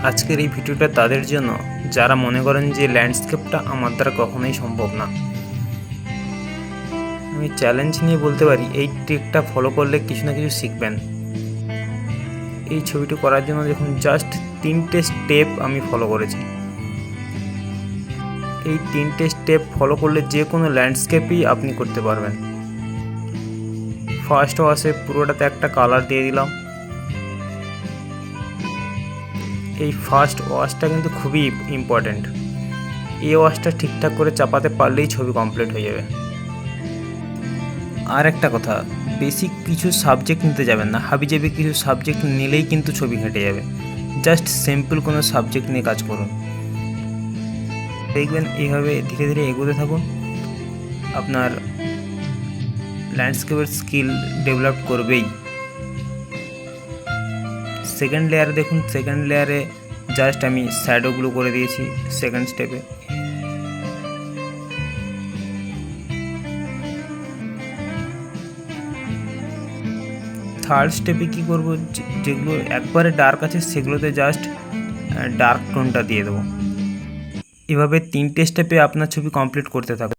আজকের এই ভিডিওটা তাদের জন্য যারা মনে করেন যে ল্যান্ডস্কেপটা আমার দ্বারা কখনোই সম্ভব না। আমি চ্যালেঞ্জ নিয়ে বলতে পারি এই ট্রিকটা ফলো করলে কিছু না কিছু শিখবেন। এই ছবিটি করার জন্য দেখুন জাস্ট 3টে স্টেপ আমি ফলো করেছি। এই 3টে স্টেপ ফলো করলে যে কোনো ল্যান্ডস্কেপই আপনি করতে পারবেন। ফার্স্ট ওয়াশে পুরোটাতে একটা কালার দিয়ে দিলাম। এই ফার্স্ট ওয়াশটা কিন্তু খুবই ইম্পর্ট্যান্ট। এই ওয়াশটা ঠিকঠাক করে চাপাতে পারলেই ছবি কমপ্লিট হয়ে যাবে। আর একটা কথা, বেসিক কিছু সাবজেক্ট নিতে যাবেন না, হাবিজাবি কিছু সাবজেক্ট নিলেই কিন্তু ছবি হেঁটে যাবে। জাস্ট সিম্পল কোনো সাবজেক্ট নিয়ে কাজ করুন, দেখবেন এইভাবে ধীরে ধীরে এগোতে থাকুন, আপনার ল্যান্ডস্কেপের স্কিল ডেভেলপ করবেই। সেকেন্ড লেয়ারে দেখুন, সেকেন্ড লেয়ারে জাস্ট আমি শ্যাডোগুলো করে দিয়েছি সেকেন্ড স্টেপে। থার্ড স্টেপে কী করব, যেগুলো একবারে ডার্ক আছে সেগুলোতে জাস্ট ডার্ক টোনটা দিয়ে দেবো। এভাবে 3টে স্টেপে আপনার ছবি কমপ্লিট করতে থাকুন।